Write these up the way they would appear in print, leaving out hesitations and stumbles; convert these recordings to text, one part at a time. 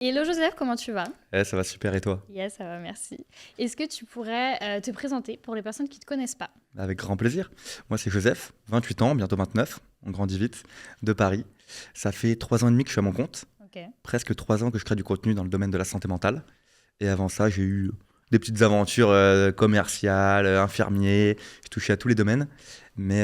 Hello Joseph, comment tu vas? Ça va super et toi? Yes, ça va, merci. Est-ce que tu pourrais te présenter pour les personnes qui ne te connaissent pas? Avec grand plaisir. Moi c'est Joseph, 28 ans, bientôt 29, on grandit vite, de Paris. Ça fait 3 ans et demi que je suis à mon compte, Ok. presque 3 ans que je crée du contenu dans le domaine de la santé mentale. Et avant ça j'ai eu des petites aventures commerciales, infirmier, j'ai touché à tous les domaines. Mais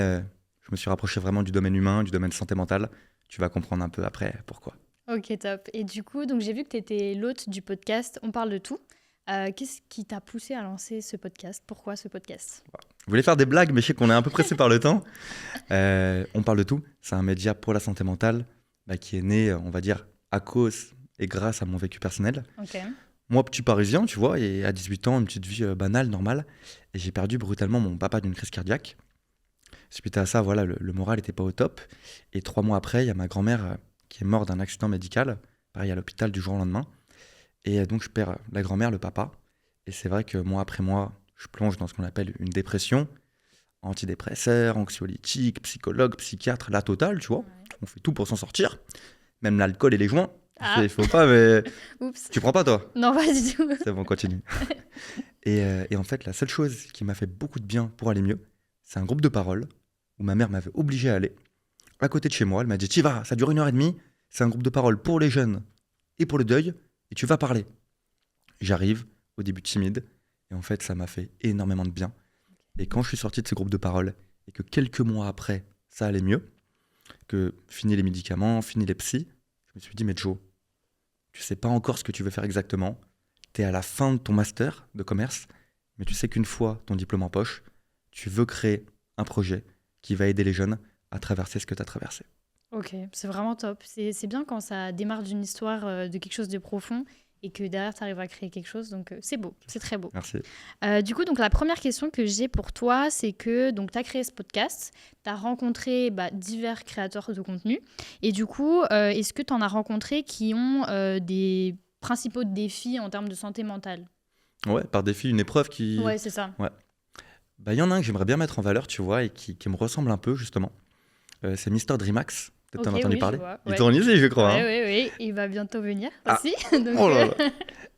je me suis rapproché vraiment du domaine humain, du domaine santé mentale. Tu vas comprendre un peu après pourquoi. Ok, top. Et du coup, donc j'ai vu que tu étais l'hôte du podcast On parle de tout. Qu'est-ce qui t'a poussé à lancer ce podcast? Pourquoi ce podcast? Je voulais faire des blagues, mais je sais qu'on est un peu pressé par le temps. On parle de tout. C'est un média pour la santé mentale qui est né, on va dire, à cause et grâce à mon vécu personnel. Ok. Moi, petit parisien, tu vois, et à 18 ans, une petite vie banale, normale. Et j'ai perdu brutalement mon papa d'une crise cardiaque. Suite à ça, voilà, le moral n'était pas au top. Et 3 mois après, il y a ma grand-mère qui est morte d'un accident médical, pareil à l'hôpital du jour au lendemain. Et donc, je perds la grand-mère, le papa. Et c'est vrai que mois après mois, je plonge dans ce qu'on appelle une dépression. Antidépresseurs, anxiolytiques, psychologues, psychiatres, la totale, tu vois. Ouais. On fait tout pour s'en sortir. Même l'alcool et les joints. Ah, Il faut pas, mais... oups. Tu prends pas, toi? Non, pas du tout. C'est bon, continue. Et en fait, la seule chose qui m'a fait beaucoup de bien pour aller mieux, c'est un groupe de parole où ma mère m'avait obligé à aller. À côté de chez moi, elle m'a dit, t'y vas, ça dure 1 heure et demie. C'est un groupe de parole pour les jeunes et pour le deuil. Et tu vas parler. J'arrive, au début timide. Et en fait, ça m'a fait énormément de bien. Et quand je suis sorti de ce groupe de parole et que quelques mois après, ça allait mieux, que fini les médicaments, fini les psys, je me suis dit, mais Joe, tu sais pas encore ce que tu veux faire exactement. Tu es à la fin de ton master de commerce, mais tu sais qu'une fois ton diplôme en poche, tu veux créer un projet qui va aider les jeunes à traverser ce que tu as traversé. Ok, c'est vraiment top. C'est bien quand ça démarre d'une histoire, de quelque chose de profond et que derrière, tu arrives à créer quelque chose. Donc, c'est beau, c'est très beau. Merci. Du coup, donc la première question que j'ai pour toi, c'est que donc tu as créé ce podcast, tu as rencontré divers créateurs de contenu, et du coup, est-ce que tu en as rencontré qui ont des principaux défis en termes de santé mentale? Ouais, par défi, une épreuve qui... Ouais, c'est ça. Ouais. Bah, y en a un que j'aimerais bien mettre en valeur, tu vois, et qui me ressemble un peu, justement. C'est Mister Dreamax. Peut-être Ok, t'en as entendu oui, je parler. vois. Il Ouais. tourne ici, je crois. Ouais, Hein. ouais, ouais. Il va bientôt venir Ah, aussi. Donc, oh là là.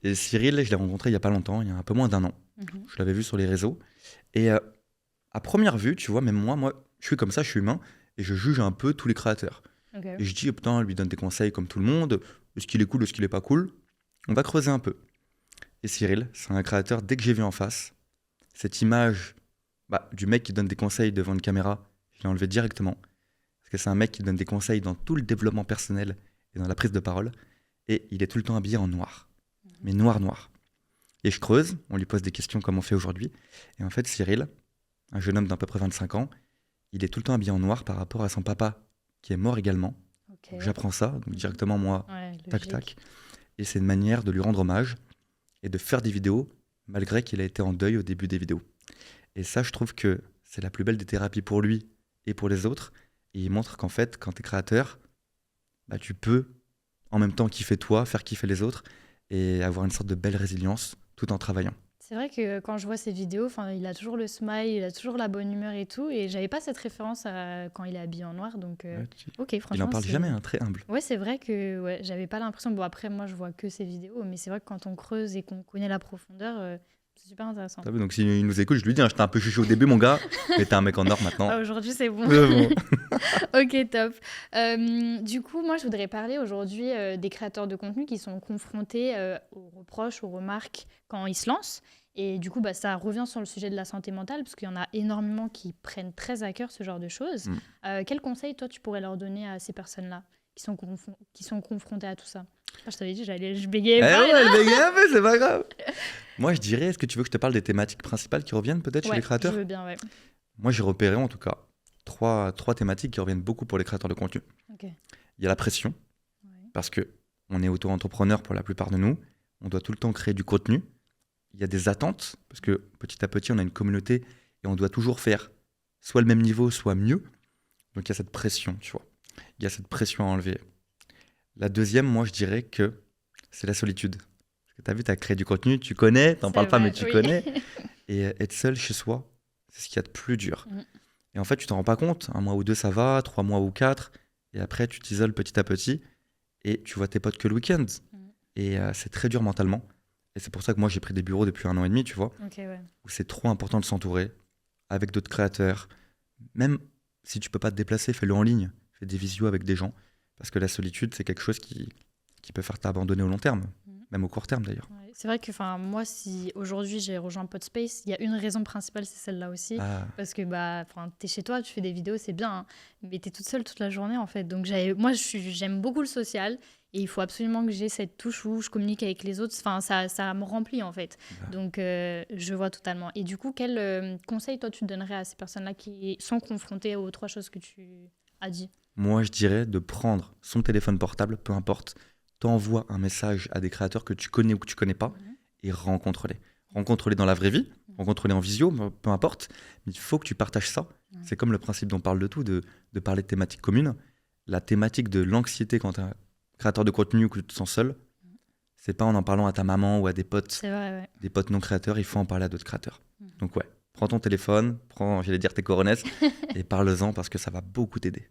Et Cyril, je l'ai rencontré il y a pas longtemps, il y a un peu moins d'1 an. mhm. Je l'avais vu sur les réseaux. Et à première vue, tu vois, même moi, je suis comme ça, je suis humain, et je juge un peu tous les créateurs. Ok. Et je dis, oh, putain, elle lui donne des conseils comme tout le monde. Est-ce qu'il est cool, est-ce qu'il est pas cool? On va creuser un peu. Et Cyril, c'est un créateur, dès que j'ai vu en face, cette image du mec qui donne des conseils devant une caméra, je l'ai enlevé directement. Parce que c'est un mec qui donne des conseils dans tout le développement personnel et dans la prise de parole. Et il est tout le temps habillé en noir. Mais noir, noir. Et je creuse, on lui pose des questions comme on fait aujourd'hui. Et en fait, Cyril, un jeune homme d'à peu près 25 ans, il est tout le temps habillé en noir par rapport à son papa, qui est mort également. Ok. Donc j'apprends ça, donc directement moi, Ouais, tac logique. tac. Et c'est une manière de lui rendre hommage et de faire des vidéos, malgré qu'il a été en deuil au début des vidéos. Et ça, je trouve que c'est la plus belle des thérapies pour lui et pour les autres. Et il montre qu'en fait, quand tu es créateur, tu peux en même temps kiffer toi, faire kiffer les autres et avoir une sorte de belle résilience tout en travaillant. C'est vrai que quand je vois ses vidéos, il a toujours le smile, il a toujours la bonne humeur et tout. Et j'avais pas cette référence quand il est habillé en noir. Donc, Ouais, ok, il franchement, n'en parle c'est... jamais, hein, très humble. Ouais, c'est vrai que ouais, j'avais pas l'impression. Bon, après, moi, je vois que ses vidéos. Mais c'est vrai que quand on creuse et qu'on connaît la profondeur, c'est super intéressant. T'as vu, donc s'il nous écoute, je lui dis, hein, j'étais un peu chouchou au début, mon gars, mais t'es un mec en or maintenant. Ah, aujourd'hui, c'est bon. C'est bon. Ok, top. Du coup, moi, je voudrais parler aujourd'hui des créateurs de contenu qui sont confrontés aux reproches, aux remarques quand ils se lancent. Et du coup, ça revient sur le sujet de la santé mentale, parce qu'il y en a énormément qui prennent très à cœur ce genre de choses. Mm. Quel conseil, toi, tu pourrais leur donner à ces personnes-là qui sont confrontées à tout ça? Je t'avais dit, je bégayais Eh pas. ouais, le mec est un peu, c'est pas grave. Moi, je dirais, est-ce que tu veux que je te parle des thématiques principales qui reviennent peut-être chez Ouais, les je créateurs? veux bien, ouais. Moi, j'ai repéré en tout cas trois thématiques qui reviennent beaucoup pour les créateurs de contenu. Ok. Il y a la pression, Ouais. parce que on est auto-entrepreneur pour la plupart de nous. On doit tout le temps créer du contenu. Il y a des attentes, parce que petit à petit, on a une communauté et on doit toujours faire soit le même niveau, soit mieux. Donc il y a cette pression, tu vois. Il y a cette pression à enlever. La deuxième, moi, je dirais que c'est la solitude. Parce que tu as vu, tu as créé du contenu, tu connais, t'en C'est parles pas, vrai, mais tu oui. connais. Et être seul chez soi, c'est ce qu'il y a de plus dur. Mm. Et en fait, tu t'en rends pas compte. 1 mois ou 2, ça va. 3 mois ou 4. Et après, tu t'isoles petit à petit. Et tu vois tes potes que le week-end. Mm. Et c'est très dur mentalement. Et c'est pour ça que moi, j'ai pris des bureaux depuis 1 an et demi, tu vois, Ok, ouais. où c'est trop important de s'entourer avec d'autres créateurs. Même si tu peux pas te déplacer, fais-le en ligne. Fais des visios avec des gens. Parce que la solitude, c'est quelque chose qui peut faire t'abandonner au long terme. Mhm. Même au court terme, d'ailleurs. Ouais. C'est vrai que moi, si aujourd'hui j'ai rejoint Podspace, il y a une raison principale, c'est celle-là aussi. Ah, Parce que t'es chez toi, tu fais des vidéos, c'est bien, hein, mais t'es toute seule toute la journée en fait. Donc moi, j'aime beaucoup le social et il faut absolument que j'ai cette touche où je communique avec les autres. Enfin, ça me remplit en fait. bah. Donc je vois totalement. Et du coup, quel conseil toi tu donnerais à ces personnes-là qui sont confrontées aux trois choses que tu as dit? Moi, je dirais de prendre son téléphone portable, peu importe, t'envoies un message à des créateurs que tu connais ou que tu connais pas Mhm. et rencontre-les. Rencontre-les dans la vraie vie, rencontre-les en visio, peu importe, mais il faut que tu partages ça. Ouais. C'est comme le principe dont on parle de tout, de parler de thématiques communes. La thématique de l'anxiété quand tu es un créateur de contenu ou que tu te sens seul, c'est pas en parlant à ta maman ou à C'est vrai, ouais. des potes non créateurs, il faut en parler à d'autres créateurs. Mhm. Donc ouais, prends ton téléphone, j'allais dire tes coronesses, et parle-en parce que ça va beaucoup t'aider.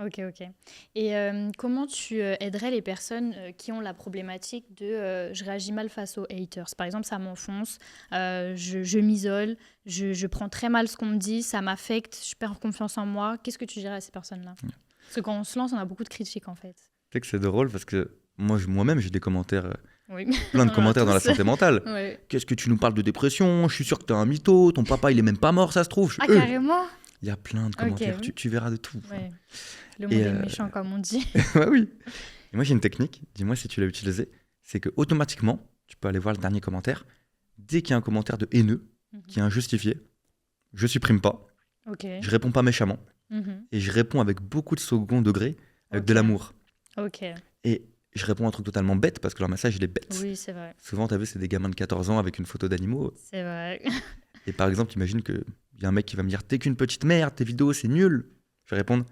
Ok, ok. Et comment tu aiderais les personnes qui ont la problématique de je réagis mal face aux haters? Par exemple, ça m'enfonce, je m'isole, je prends très mal ce qu'on me dit, ça m'affecte, je perds confiance en moi. Qu'est-ce que tu dirais à ces personnes-là? Parce que quand on se lance, on a beaucoup de critiques en fait. Tu sais que c'est drôle parce que moi-même j'ai des commentaires, Oui, plein de on en a commentaires dans la tous. santé mentale. Ouais. Qu'est-ce que tu nous parles de dépression? Je suis sûr que t'es un mytho, ton papa il est même pas mort, ça se trouve. Ah, carrément? Il y a plein de Ok. commentaires, tu verras de tout. Ouais. Le Et monde est méchant, comme on dit. ouais, oui. Et moi j'ai une technique, dis-moi si tu l'as utilisée, c'est que automatiquement, tu peux aller voir le dernier commentaire. Dès qu'il y a un commentaire de haineux, qui est injustifié, je supprime pas, Ok. je réponds pas méchamment, Mhm. et je réponds avec beaucoup de second degré, avec Ok. de l'amour. Ok. Et je réponds à un truc totalement bête parce que leur message il est bête. Oui, c'est vrai. Souvent, t'as vu, c'est des gamins de 14 ans avec une photo d'animaux. C'est vrai. Et par exemple, imagine qu'il y a un mec qui va me dire t'es qu'une petite merde, tes vidéos c'est nul. Je vais répondre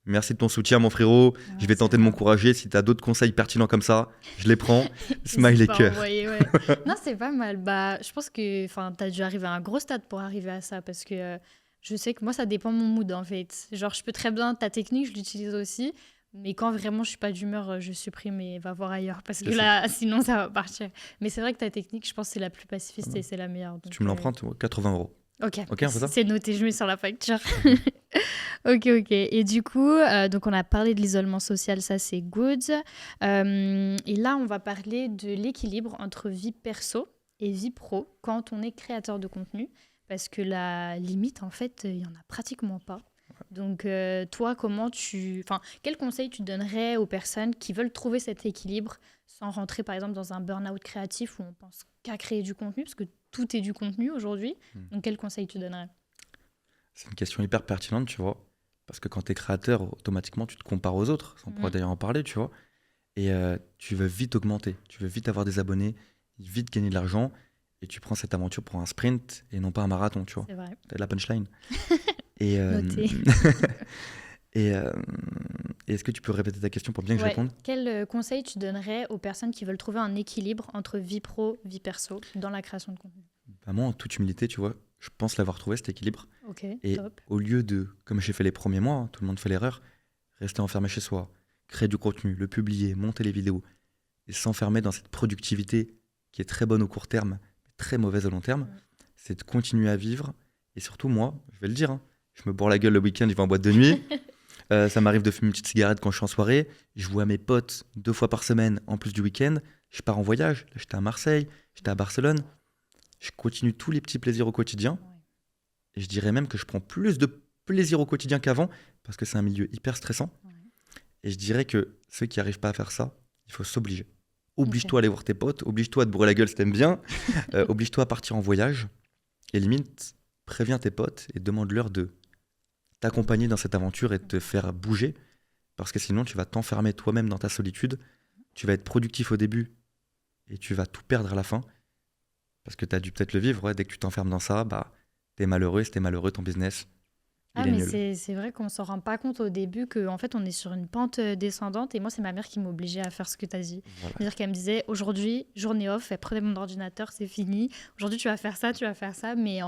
merci de ton soutien, mon frérot. Je vais Ouais, tenter c'est de vrai. m'encourager. Si t'as d'autres conseils pertinents comme ça, je les prends. Smile N'hésite et pas à cœur. envoyer, ouais. Non, c'est pas mal. Je pense que tu as dû arriver à un gros stade pour arriver à ça parce que je sais que moi, ça dépend de mon mood en fait. Genre, je peux très bien, ta technique, je l'utilise aussi. Mais quand vraiment je suis pas d'humeur, je supprime et va voir ailleurs parce que C'est ça. là, sinon ça va partir. Mais c'est vrai que ta technique, je pense que c'est la plus pacifiste et c'est la meilleure. Si Donc, tu me l'empruntes, 80€. ok, Ok, on fait ça. c'est noté, je mets sur la facture. Ok, ok. Et du coup, donc on a parlé de l'isolement social, ça c'est good. Et là, on va parler de l'équilibre entre vie perso et vie pro quand on est créateur de contenu. Parce que la limite, en fait, il n'y en a pratiquement pas. Donc, toi, quel conseil tu donnerais aux personnes qui veulent trouver cet équilibre sans rentrer, par exemple, dans un burn-out créatif où on pense qu'à créer du contenu, parce que tout est du contenu aujourd'hui. Donc, quel conseil tu donnerais? C'est une question hyper pertinente, tu vois. Parce que quand t'es créateur, automatiquement, tu te compares aux autres. On pourra d'ailleurs en parler, tu vois. Et tu veux vite augmenter. Tu veux vite avoir des abonnés, vite gagner de l'argent. Et tu prends cette aventure pour un sprint et non pas un marathon, tu vois. C'est vrai. T'as de la punchline. Et, Noté. et est-ce que tu peux répéter ta question pour bien que je Ouais. réponde? Quel conseil tu donnerais aux personnes qui veulent trouver un équilibre entre vie pro, vie perso dans la création de contenu? Vraiment, en toute humilité, tu vois, je pense l'avoir trouvé cet équilibre. Ok, Et top. au lieu de, comme j'ai fait les premiers mois, hein, tout le monde fait l'erreur, rester enfermé chez soi, créer du contenu, le publier, monter les vidéos, et s'enfermer dans cette productivité qui est très bonne au court terme, mais très mauvaise au long terme, c'est de continuer à vivre. Et surtout, moi, je vais le dire, hein, je me bourre la gueule le week-end, je vais en boîte de nuit. Ça m'arrive de fumer une petite cigarette quand je suis en soirée. Je vois mes potes 2 fois par semaine, en plus du week-end. Je pars en voyage. Là, j'étais à Marseille, j'étais à Barcelone. Je continue tous les petits plaisirs au quotidien. Et je dirais même que je prends plus de plaisir au quotidien qu'avant, parce que c'est un milieu hyper stressant. Ouais. Et je dirais que ceux qui n'arrivent pas à faire ça, il faut s'obliger. Oblige-toi à aller voir tes potes, oblige-toi à te bourrer la gueule si t'aimes bien, oblige-toi à partir en voyage. Et limite, préviens tes potes et demande-leur de t'accompagner dans cette aventure et de te faire bouger, parce que sinon tu vas t'enfermer toi-même dans ta solitude, tu vas être productif au début et tu vas tout perdre à la fin, parce que tu as dû peut-être le vivre, ouais, dès que tu t'enfermes dans ça, bah, t'es malheureux, et si t'es malheureux, ton business, il est Mais nul. c'est vrai qu'on s'en rend pas compte au début qu'en fait on est sur une pente descendante et moi c'est ma mère qui m'obligeait à faire ce que tu as dit. Voilà. C'est-à-dire qu'elle me disait aujourd'hui, journée off, elle prenait mon ordinateur, c'est fini. Aujourd'hui tu vas faire ça, mais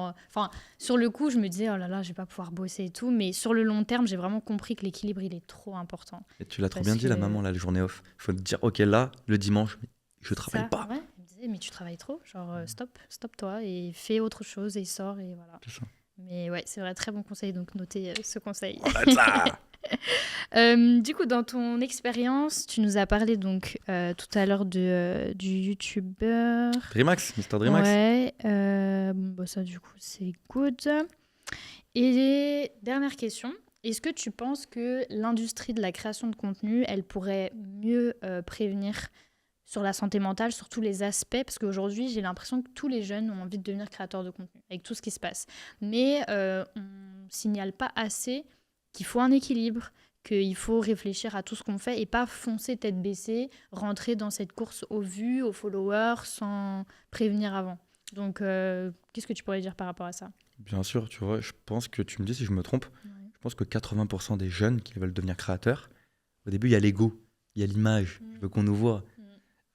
sur le coup je me disais oh là là, je vais pas pouvoir bosser et tout, mais sur le long terme j'ai vraiment compris que l'équilibre il est trop important. Et tu l'as trop Parce bien dit, la que- maman, là, le journée off. Il faut te dire, ok, là, le dimanche, je travaille Ça, pas. ouais. Il me disait, mais tu travailles trop. Genre, stop-toi et fais autre chose et sors et voilà. C'est ça. Mais ouais, c'est vrai, très bon conseil. Donc, notez ce conseil. On a ça. Du coup, dans ton expérience, tu nous as parlé donc tout à l'heure du youtubeur. Dreamax, Mister Dreamax. Ouais, bon, bah, ça du coup c'est good. Et dernière question, est-ce que tu penses que l'industrie de la création de contenu, elle pourrait mieux prévenir sur la santé mentale, sur tous les aspects? Parce qu'aujourd'hui, j'ai l'impression que tous les jeunes ont envie de devenir créateurs de contenu, avec tout ce qui se passe. Mais on signale pas assez qu'il faut un équilibre, qu'il faut réfléchir à tout ce qu'on fait et pas foncer tête baissée, rentrer dans cette course aux vues, aux followers, sans prévenir avant. Donc, qu'est-ce que tu pourrais dire par rapport à ça? Bien sûr, tu vois, je pense que tu me dis si je me trompe. Ouais. Je pense que 80% des jeunes qui veulent devenir créateurs, au début, il y a l'ego, il y a l'image, je veux qu'on nous voit.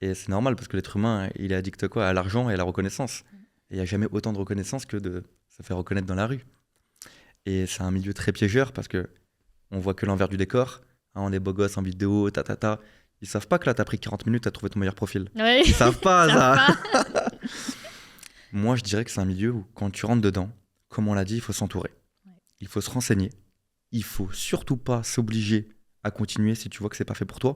Et c'est normal parce que l'être humain, il est addict quoi? À l'argent et à la reconnaissance. Et il n'y a jamais autant de reconnaissance que de se faire reconnaître dans la rue. Et c'est un milieu très piégeur parce que on voit que l'envers du décor. Hein, on est beau gosse en vidéo, ta. Ils savent pas que là, t'as pris 40 minutes à trouver ton meilleur profil. Ouais. Ils savent pas Ils savent ça. pas. Moi, je dirais que c'est un milieu où, quand tu rentres dedans, comme on l'a dit, il faut s'entourer. Ouais. Il faut se renseigner. Il faut surtout pas s'obliger à continuer si tu vois que c'est pas fait pour toi.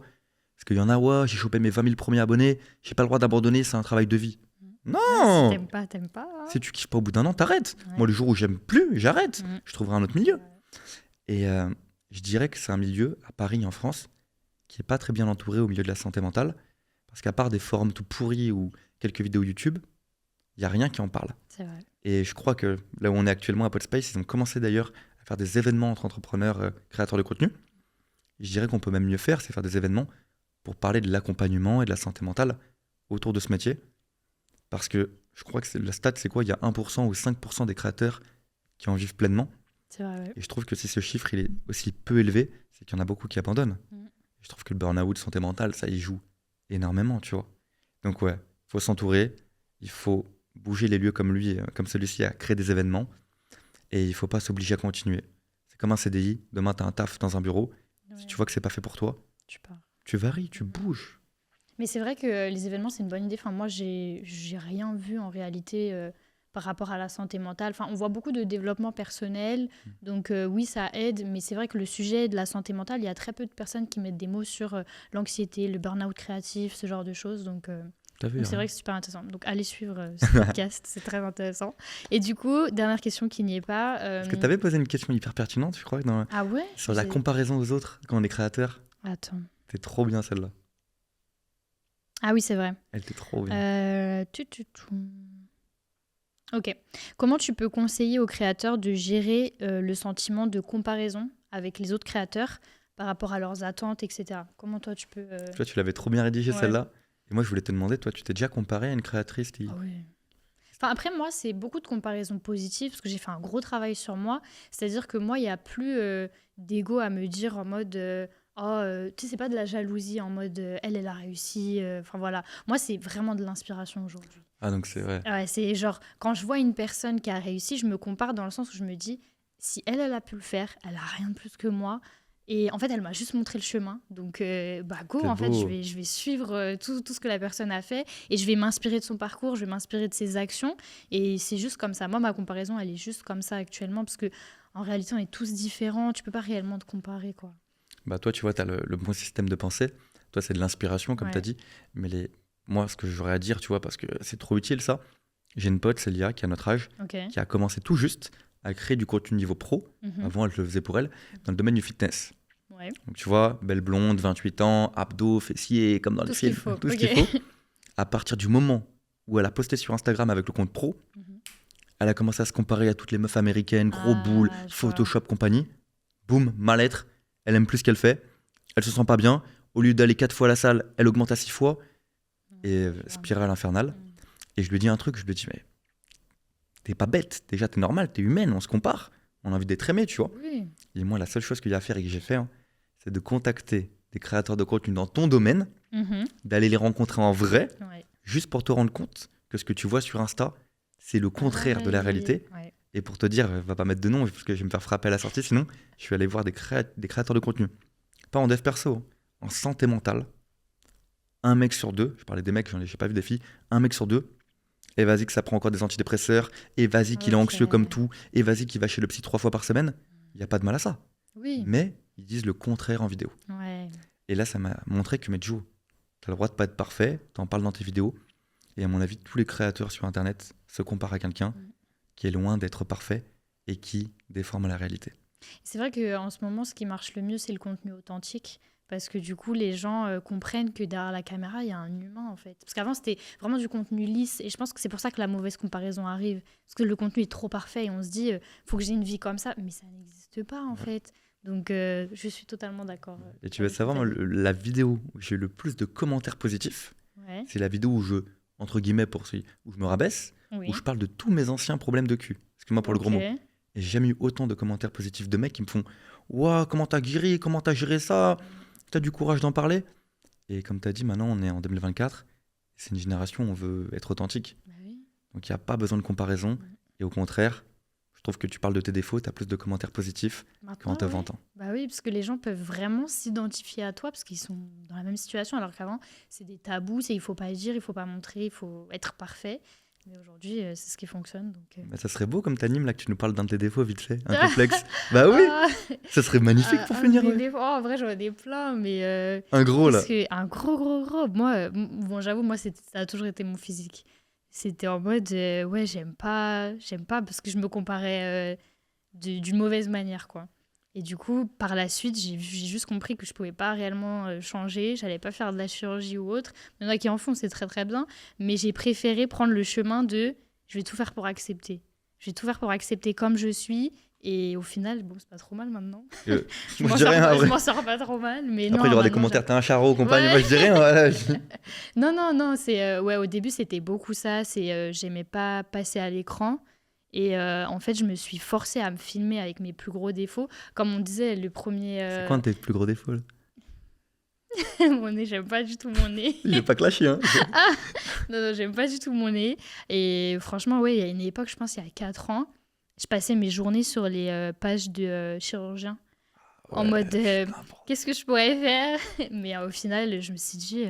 Parce qu'il y en a, ouais, j'ai chopé mes 20 000 premiers abonnés, j'ai pas le droit d'abandonner, c'est un travail de vie. Non! Si t'aimes pas. Hein. Si tu kiffes pas au bout d'un an, t'arrêtes. Ouais. Moi, le jour où j'aime plus, j'arrête. Mm. Je trouverai un autre milieu. Et je dirais que c'est un milieu, à Paris, en France, qui est pas très bien entouré au milieu de la santé mentale. Parce qu'à part des forums tout pourris ou quelques vidéos YouTube, il n'y a rien qui en parle. C'est vrai. Et je crois que là où on est actuellement à Podspace, ils ont commencé d'ailleurs à faire des événements entre entrepreneurs, créateurs de contenu. Et je dirais qu'on peut même mieux faire, c'est faire des événements pour parler de l'accompagnement et de la santé mentale autour de ce métier. Parce que je crois que la stat, c'est quoi? Il y a 1% ou 5% des créateurs qui en vivent pleinement. C'est vrai, ouais. Et je trouve que si ce chiffre il est aussi peu élevé, c'est qu'il y en a beaucoup qui abandonnent. Mm. Je trouve que le burn-out, santé mentale, ça y joue énormément, tu vois. Donc ouais, il faut s'entourer, il faut bouger les lieux comme lui, comme celui-ci, à créer des événements. Et il ne faut pas s'obliger à continuer. C'est comme un CDI, demain tu as un taf dans un bureau. Ouais. Si tu vois que c'est pas fait pour toi, Tu pars. tu varies, tu bouges. Mais c'est vrai que les événements, c'est une bonne idée. Enfin, moi, j'ai rien vu en réalité par rapport à la santé mentale. Enfin, on voit beaucoup de développement personnel. Donc, oui, ça aide. Mais c'est vrai que le sujet de la santé mentale, il y a très peu de personnes qui mettent des mots sur l'anxiété, le burn-out créatif, ce genre de choses. Donc, T'as vu, donc c'est hein. vrai que c'est super intéressant. Donc, allez suivre ce podcast. C'est très intéressant. Et du coup, dernière question qui n'y est pas. Est-ce que tu avais posé une question hyper pertinente, je crois, Ah ouais? sur la comparaison aux autres quand on est créateur? Attends. T'es trop bien celle-là. Ah oui, c'est vrai. Elle était trop bien. Ok. Comment tu peux conseiller aux créateurs de gérer le sentiment de comparaison avec les autres créateurs par rapport à leurs attentes, etc. Comment toi tu peux... Toi, tu l'avais trop bien rédigée Ouais. celle-là. Et moi, je voulais te demander, toi, tu t'es déjà comparé à une créatrice Ah ouais. Enfin, après, moi, c'est beaucoup de comparaisons positives parce que j'ai fait un gros travail sur moi. C'est-à-dire que moi, il n'y a plus d'ego à me dire en mode... tu sais, c'est pas de la jalousie en mode elle a réussi. Enfin voilà. Moi, c'est vraiment de l'inspiration aujourd'hui. Ah, donc c'est vrai. Ouais, c'est genre, quand je vois une personne qui a réussi, je me compare dans le sens où je me dis, si elle a pu le faire, elle a rien de plus que moi. Et en fait, elle m'a juste montré le chemin. Donc, go, C'est en fait, beau. je vais suivre tout ce que la personne a fait et je vais m'inspirer de son parcours, je vais m'inspirer de ses actions. Et c'est juste comme ça. Moi, ma comparaison, elle est juste comme ça actuellement parce que en réalité, on est tous différents. Tu peux pas réellement te comparer, quoi. Bah, toi, tu vois, tu as le bon système de pensée. Toi, c'est de l'inspiration, comme Ouais. tu as dit. Mais moi, ce que j'aurais à dire, tu vois, parce que c'est trop utile, ça. J'ai une pote, Célia, qui a notre âge, Ok. qui a commencé tout juste à créer du contenu niveau pro. Mhm. Avant, elle le faisait pour elle, dans le domaine du fitness. Ouais. Donc, tu vois, belle blonde, 28 ans, abdos, fessiers, comme dans Tout le ce qu'il film. faut. Tout ce Ok. qu'il faut. À partir du moment où elle a posté sur Instagram avec le compte pro, Mhm. elle a commencé à se comparer à toutes les meufs américaines, gros Ah, boules, je Photoshop, compagnie. Boum, mal-être. Elle aime plus ce qu'elle fait. Elle se sent pas bien. Au lieu d'aller 4 fois à la salle, elle augmente à 6 fois. Et spirale infernale. Et je lui dis un truc, je lui dis, mais t'es pas bête. Déjà, t'es normale, t'es humaine, on se compare. On a envie d'être aimé, tu vois. Oui. Et moi, la seule chose qu'il y a à faire et que j'ai fait, hein, c'est de contacter des créateurs de contenu dans ton domaine, Mhm. d'aller les rencontrer en vrai, Ouais. juste pour te rendre compte que ce que tu vois sur Insta, c'est le contraire de la réalité. Ouais. Et pour te dire, va pas mettre de nom, parce que je vais me faire frapper à la sortie, sinon, je suis allé voir des créateurs de contenu. Pas en dev perso, en santé mentale. un mec sur deux, je parlais des mecs, j'ai pas vu des filles, un mec sur deux, et vas-y que ça prend encore des antidépresseurs, et vas-y qu'il est anxieux comme Ok. tout, et vas-y qu'il va chez le psy 3 fois par semaine. Il n'y a pas de mal à ça. Oui. Mais ils disent le contraire en vidéo. Ouais. Et là, ça m'a montré que, mais Joe, tu as le droit de pas être parfait, t'en parles dans tes vidéos. Et à mon avis, tous les créateurs sur Internet se comparent à quelqu'un qui est loin d'être parfait et qui déforme la réalité. C'est vrai qu'en ce moment, ce qui marche le mieux, c'est le contenu authentique. Parce que du coup, les gens comprennent que derrière la caméra, il y a un humain, en fait. Parce qu'avant, c'était vraiment du contenu lisse. Et je pense que c'est pour ça que la mauvaise comparaison arrive. Parce que le contenu est trop parfait et on se dit, faut que j'ai une vie comme ça. Mais ça n'existe pas, en fait. Donc, je suis totalement d'accord. Et tu veux avec savoir, ce que moi, t'as dit. la vidéo où j'ai eu le plus de commentaires positifs, Ouais, c'est la vidéo où je, entre guillemets, où je me rabaisse, oui. où je parle de tous mes anciens problèmes de cul. Excuse-moi pour le gros Ok. mot. Et j'ai jamais eu autant de commentaires positifs de mecs qui me font Waouh, comment t'as guéri, comment t'as géré ça, t'as du courage d'en parler. Et comme t'as dit, maintenant on est en 2024, c'est une génération où on veut être authentique. Bah oui. Donc il n'y a pas besoin de comparaison. Et au contraire, je trouve que tu parles de tes défauts, t'as plus de commentaires positifs qu'en Maintenant, te ouais. vantant. Bah oui, parce que les gens peuvent vraiment s'identifier à toi parce qu'ils sont dans la même situation, alors qu'avant, c'est des tabous, c'est il faut pas dire, il faut pas montrer, il faut être parfait. Mais aujourd'hui, c'est ce qui fonctionne. Donc, Bah, ça serait beau comme t'animes là que tu nous parles d'un de tes défauts vite fait, un complexe. Bah oui, Ah, ça serait magnifique pour finir. des Ouais. défauts. Oh, en vrai, j'en ai des plein, mais Un gros là. parce que un gros. Moi, bon, j'avoue, moi, ça a toujours été mon physique. C'était en mode, ouais, j'aime pas parce que je me comparais d'une mauvaise manière, quoi. Et du coup, par la suite, j'ai juste compris que je pouvais pas réellement changer, j'allais pas faire de la chirurgie ou autre. Il y en a qui en font, c'est très très bien, mais j'ai préféré prendre le chemin de je vais tout faire pour accepter. Je vais tout faire pour accepter comme je suis. Et au final, bon, c'est pas trop mal maintenant. Euh, Je moi m'en je dis rien je après. m'en sors pas trop mal, mais Après non, il y aura des maintenant, commentaires, t'es un charreau, compagnie. Ouais. Moi je dis rien. Voilà. non, c'est ouais, au début c'était beaucoup ça, c'est j'aimais pas passer à l'écran et en fait je me suis forcée à me filmer avec mes plus gros défauts. Comme on disait, le premier C'est quoi un de tes plus gros défauts là? mon nez, j'aime pas du tout mon nez. Je vais pas clasher, hein. Non, j'aime pas du tout mon nez. Et franchement, ouais, il y a une époque, je pense il y a 4 ans, je passais mes journées sur les pages de chirurgiens en Ouais, mode putain, qu'est-ce que je pourrais faire. Mais au final, je me suis dit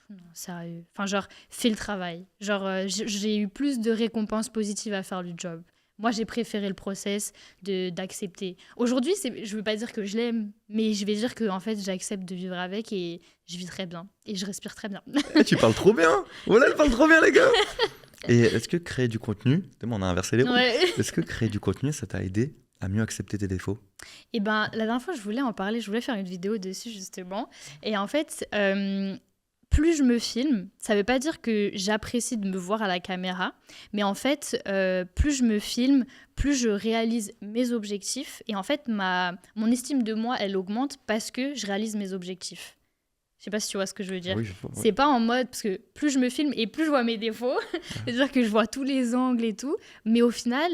non, sérieux. Enfin, genre, fais le travail. Genre, j'ai eu plus de récompenses positives à faire le job. Moi, j'ai préféré le process d'accepter. Aujourd'hui, je veux pas dire que je l'aime, mais je vais dire que en fait, j'accepte de vivre avec et je vis très bien. Et je respire très bien. tu parles trop bien. Voilà, elle parle trop bien, les gars. Et est-ce que créer du contenu, on a inversé les rôles. Ouais. Est-ce que créer du contenu, ça t'a aidé à mieux accepter tes défauts? Et ben, la dernière fois, je voulais en parler. Je voulais faire une vidéo dessus, justement. Et en fait, plus je me filme, ça veut pas dire que j'apprécie de me voir à la caméra, mais en fait, plus je me filme, plus je réalise mes objectifs. Et en fait, mon estime de moi, elle augmente parce que je réalise mes objectifs. Je sais pas si tu vois ce que je veux dire. Oui, je vois. C'est pas en mode, parce que plus je me filme et plus je vois mes défauts, c'est-à-dire que je vois tous les angles et tout, mais au final,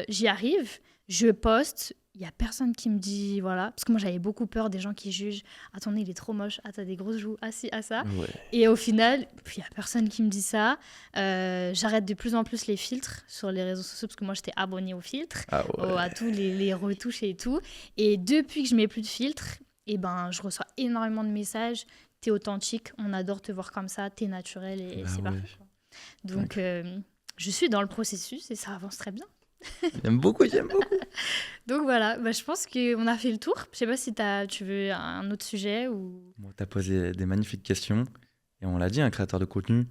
j'y arrive, je poste, il y a personne qui me dit, voilà, parce que moi j'avais beaucoup peur des gens qui jugent, ah ton nez il est trop moche, ah t'as des grosses joues, ah si, ah ça, Ouais. et au final, il y a personne qui me dit ça. J'arrête de plus en plus les filtres sur les réseaux sociaux, parce que moi j'étais abonnée aux filtres, Ah ouais. à tous les retouches et tout, et depuis que je mets plus de filtres, et ben, je reçois énormément de messages. T'es authentique, on adore te voir comme ça, t'es naturel et Bah c'est ouais. parfait, quoi. Donc, je suis dans le processus et ça avance très bien. J'aime beaucoup, j'aime beaucoup. Donc voilà, bah, je pense qu'on a fait le tour. Je sais pas si tu veux un autre sujet ou... Bon, t'as posé des magnifiques questions. Et on l'a dit, un créateur de contenu,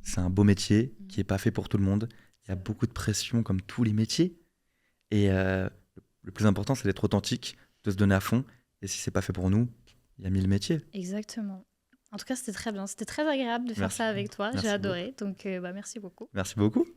c'est un beau métier qui n'est pas fait pour tout le monde. Il y a beaucoup de pression comme tous les métiers. Et le plus important, c'est d'être authentique, de se donner à fond. Et si c'est pas fait pour nous, il y a 1000 métiers. Exactement. En tout cas, c'était très bien. C'était très agréable de faire Merci. ça avec toi. Merci J'ai adoré. Donc, bah, merci beaucoup. Merci beaucoup.